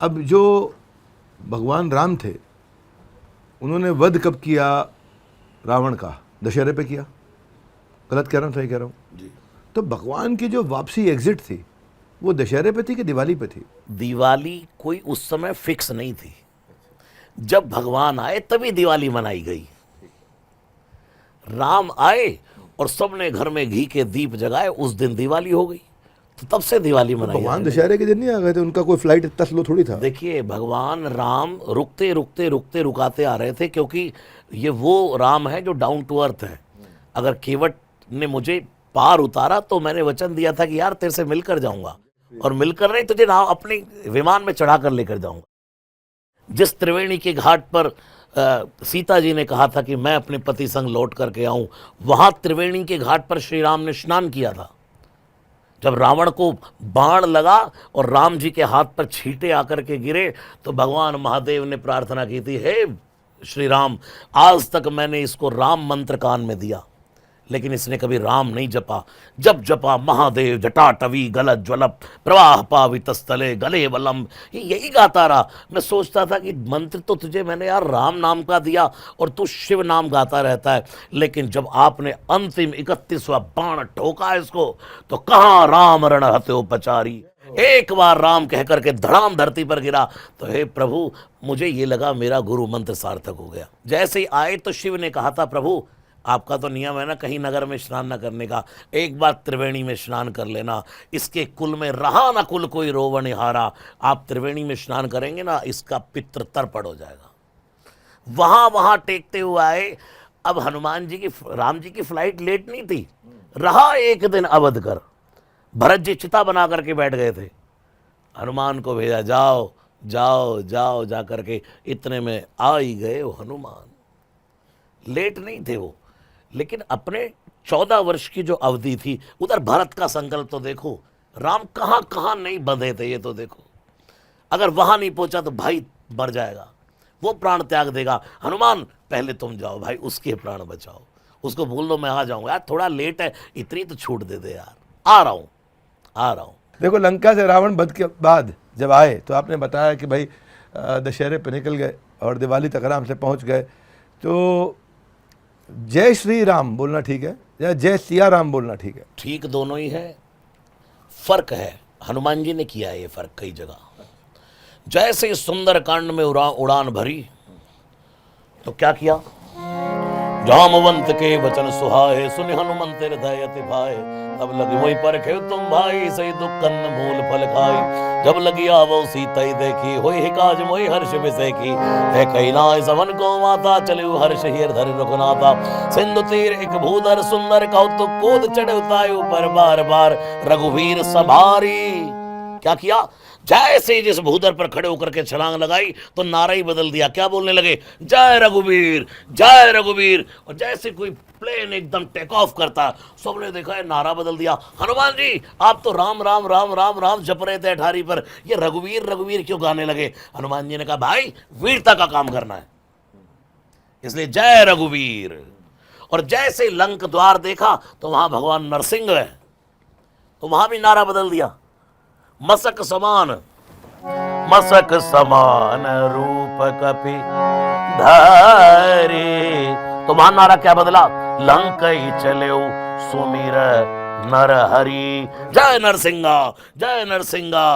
अब जो भगवान राम थे उन्होंने वध कब किया? रावण का दशहरे पे किया। गलत कह रहा हूँ, सही कह रहा हूँ जी? तो भगवान की जो वापसी एग्जिट थी वो दशहरे पे थी कि दिवाली पे थी? दिवाली कोई उस समय फिक्स नहीं थी। जब भगवान आए तभी दिवाली मनाई गई। राम आए और सबने घर में घी के दीप जगाए, उस दिन दिवाली हो गई। तो तब से दिवाली तो मनाई भगवान जाने लगी। दशहरे के दिन नहीं आ गए थे? उनका कोई फ्लाइट इतना स्लो थोड़ी था। देखिए, भगवान राम रुकते रुकते रुकते रुकाते आ रहे थे, क्योंकि ये वो राम है जो डाउन टू अर्थ है। अगर केवट ने मुझे पार उतारा तो मैंने वचन दिया था कि यार तेरे से मिलकर जाऊंगा, और मिलकर नहीं, तुझे ना अपने विमान में चढ़ाकर लेकर जाऊंगा। जिस त्रिवेणी के घाट पर सीता जी ने कहा था कि मैं अपने पति संग लौट करके आऊं, वहां त्रिवेणी के घाट पर श्री राम ने स्नान किया था। जब रावण को बाण लगा और राम जी के हाथ पर छींटे आकर के गिरे, तो भगवान महादेव ने प्रार्थना की थी, हे श्री राम, आज तक मैंने इसको राम मंत्र कान में दिया, लेकिन इसने कभी राम नहीं जपा। जब जपा महादेव जटाटवी गलत ज्वलप प्रवाह पावितस्थले गले वलम, यही गाता रहा। मैं सोचता था कि मंत्र तो तुझे मैंने यार राम नाम का दिया और तू शिव नाम गाता रहता है, लेकिन जब आपने अंतिम 31वां बाण ठोका इसको, तो कहाँ राम रण हत्योपचारी, एक बार राम कह करके धड़ाम धरती पर गिरा। तो हे प्रभु, मुझे ये लगा मेरा गुरु मंत्र सार्थक हो गया। जैसे ही आए तो शिव ने कहा था, प्रभु आपका तो नियम है ना कहीं नगर में स्नान न करने का, एक बार त्रिवेणी में स्नान कर लेना, इसके कुल में रहा ना कुल कोई रोवण हारा। आप त्रिवेणी में स्नान करेंगे ना, इसका पितृ तर्पण हो जाएगा। वहां टेकते हुए आए। अब हनुमान जी की, राम जी की फ्लाइट लेट नहीं थी, रहा एक दिन अवध कर। भरत जी चिता बना करके बैठ गए थे, हनुमान को भेजा, जाओ जाओ जाओ जा करके। इतने में आ ही गए वो हनुमान। लेट नहीं थे वो, लेकिन अपने 14 वर्ष की जो अवधि थी, उधर भरत का संकल्प तो देखो, राम कहां कहां नहीं बंधे थे ये तो देखो। अगर वहां नहीं पहुंचा तो भाई मर जाएगा, वो प्राण त्याग देगा। हनुमान पहले तुम जाओ भाई, उसके प्राण बचाओ, उसको बोल दो मैं आ जाऊंगा। यार थोड़ा लेट है, इतनी तो छूट दे दे यार, आ रहा हूं आ रहा हूं। देखो, लंका से रावण वध के बाद जब आए तो आपने बताया कि भाई दशहरे पे निकल गए और दिवाली तक आराम से पहुंच गए। तो जय श्री राम बोलना ठीक है या जय सिया राम बोलना ठीक है? ठीक दोनों ही है, फर्क है। हनुमान जी ने किया है ये फर्क कई जगह। जैसे सुंदर कांड में उड़ान भरी, तो क्या किया, जामवंत के वचन सुहाए, सुनि हनुमंत हृदय अति भाए। तब लगी वही परखे तुम भाई, सही दुख कन्न मूल फल खाई। जब लगी आवो सीता देखी, होई हिकाज मोहि हर्ष विषय की। है कैलाश सवन को माता, चले हर्ष हीर धरि रघुनाथा। सिंधु तीर एक भूधर सुंदर, कौतुक कूद चढ़ उतायु पर बार बार। रघुवीर सवारी, क्या किया, जैसे ही जिस भूधर पर खड़े होकर के छलांग लगाई तो नारा ही बदल दिया। क्या बोलने लगे, जय रघुवीर जय रघुवीर। और जैसे कोई प्लेन एकदम टेक ऑफ करता, सबने देखा है नारा बदल दिया, हनुमान जी आप तो राम राम राम राम राम जप रहे थे अठारी पर, ये रघुवीर रघुवीर क्यों गाने लगे? हनुमान जी ने कहा, भाई वीरता का काम करना है, इसलिए जय रघुवीर। और जैसे लंक द्वार देखा तो वहां भगवान नरसिंह है, तो वहां भी नारा बदल दिया, मसक समान रूप कपि धरे। तो वहां नारा क्या बदला, लंकई चले सुमिर नर हरि। जय नरसिंहा जय नरसिंहा।